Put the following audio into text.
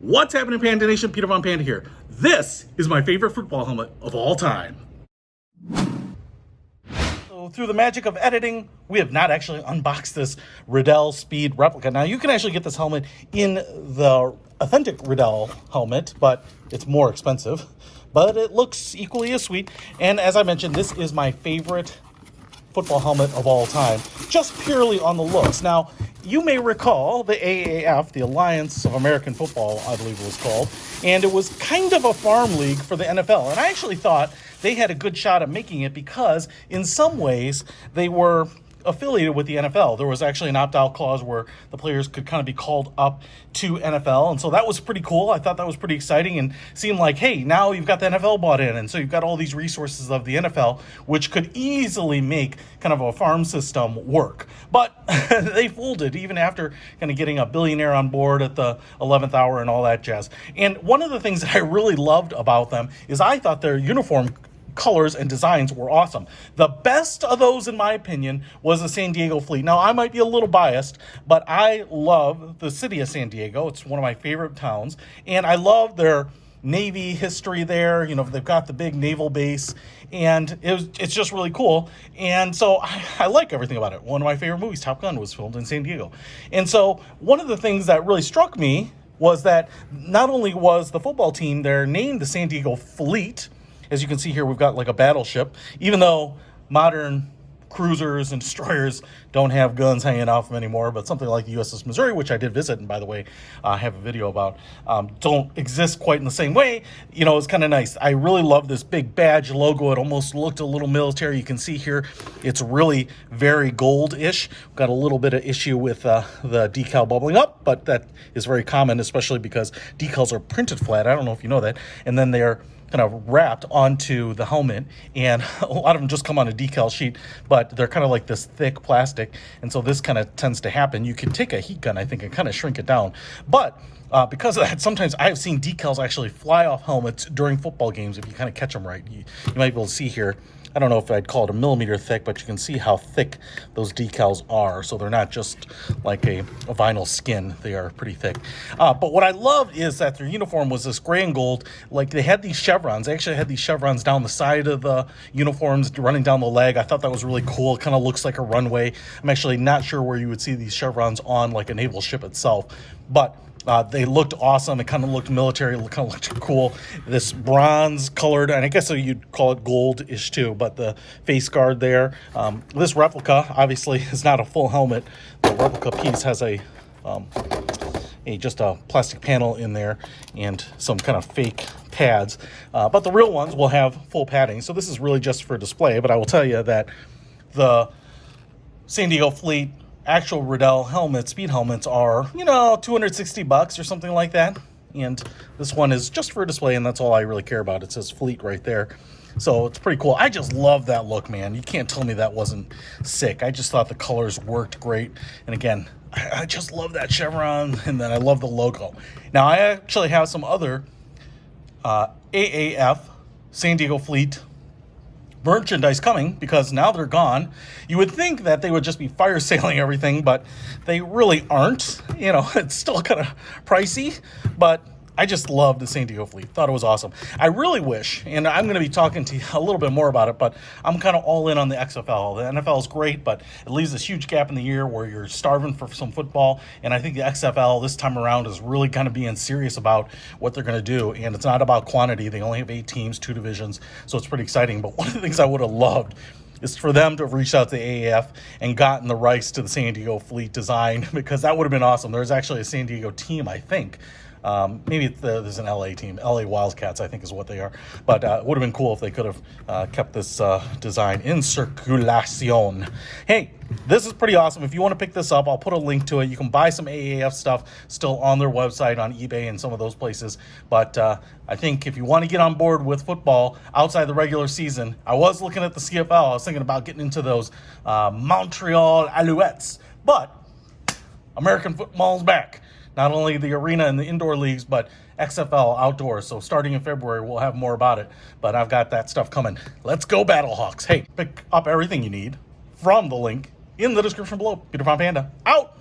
What's happening, Panda Nation? Peter Von Panda here. This is my favorite football helmet of all time. So through the magic of editing, we have not actually unboxed this Riddell Speed replica. Now, you can actually get this helmet in the authentic Riddell helmet, but it's more expensive. But it looks equally as sweet. And as I mentioned, this is my favorite football helmet of all time, just purely on the looks. Now, you may recall the AAF, the Alliance of American Football, I believe it was called, and it was kind of a farm league for the NFL. And I actually thought they had a good shot at making it because in some ways they were affiliated with the NFL. There was actually an opt-out clause where the players could kind of be called up to NFL, and so that was pretty cool. I thought that was pretty exciting and seemed like, hey, now you've got the NFL bought in, and so you've got all these resources of the NFL, which could easily make kind of a farm system work. But they folded even after kind of getting a billionaire on board at the 11th hour and all that jazz. And one of the things that I really loved about them is I thought their uniform colors and designs were awesome. The best of those, in my opinion, was the San Diego Fleet. Now, I might be a little biased, but I love the city of San Diego. It's one of my favorite towns, and I love their Navy history there. You know, they've got the big naval base, and it's just really cool. And so I like everything about it. One of my favorite movies, Top Gun, was filmed in San Diego. And so one of the things that really struck me was that not only was the football team there named the San Diego Fleet. As you can see here, we've got like a battleship, even though modern cruisers and destroyers don't have guns hanging off them anymore, but something like the USS Missouri, which I did visit, and by the way, I have a video about, don't exist quite in the same way. You know, it's kind of nice. I really love this big badge logo. It almost looked a little military. You can see here, it's really very gold-ish. Got a little bit of issue with the decal bubbling up, but that is very common, especially because decals are printed flat. I don't know if you know that. And then they're kind of wrapped onto the helmet, and a lot of them just come on a decal sheet, but they're kind of like this thick plastic, and so this kind of tends to happen. You can take a heat gun, I think, and kind of shrink it down, but because of that, sometimes I have seen decals actually fly off helmets during football games if you kind of catch them right. You might be able to see here. I don't know if I'd call it a millimeter thick, but you can see how thick those decals are. So they're not just like a vinyl skin. They are pretty thick. But what I loved is that their uniform was this gray and gold. Like, they had these chevrons. They actually had these chevrons down the side of the uniforms running down the leg. I thought that was really cool. It kind of looks like a runway. I'm actually not sure where you would see these chevrons on like a naval ship itself, but they looked awesome. It kind of looked military. It kind of looked cool. This bronze colored, and I guess you'd call it gold-ish too, but the face guard there. This replica obviously is not a full helmet. The replica piece has just a plastic panel in there and some kind of fake pads. But the real ones will have full padding. So this is really just for display, but I will tell you that the San Diego Fleet actual Riddell helmets, speed helmets, are, you know, $260 or something like that. And this one is just for display, and that's all I really care about. It says Fleet right there. So it's pretty cool. I just love that look, man. You can't tell me that wasn't sick. I just thought the colors worked great. And again, I just love that chevron, and then I love the logo. Now, I actually have some other AAF, San Diego Fleet merchandise coming, because now they're gone. You would think that they would just be fire sailing everything, but they really aren't. You know, it's still kind of pricey, but I just love the San Diego Fleet. Thought it was awesome. I really wish, and I'm going to be talking to you a little bit more about it, but I'm kind of all in on the XFL. The NFL is great, but it leaves this huge gap in the year where you're starving for some football, and I think the XFL this time around is really kind of being serious about what they're going to do, and it's not about quantity. They only have 8 teams, 2 divisions, so it's pretty exciting. But one of the things I would have loved is for them to have reached out to AAF and gotten the rights to the San Diego Fleet design, because that would have been awesome. There's actually a San Diego team, I think. Maybe there's an LA team. LA Wildcats, I think, is what they are. But it would have been cool if they could have kept this design in circulation. Hey, this is pretty awesome. If you want to pick this up, I'll put a link to it. You can buy some AAF stuff still on their website, on eBay, and some of those places. But I think if you want to get on board with football outside the regular season, I was looking at the CFL. I was thinking about getting into those Montreal Alouettes. But American football's back. Not only the arena and the indoor leagues, but XFL outdoors. So starting in February, we'll have more about it. But I've got that stuff coming. Let's go, Battlehawks. Hey, pick up everything you need from the link in the description below. Peter Von Panda, out!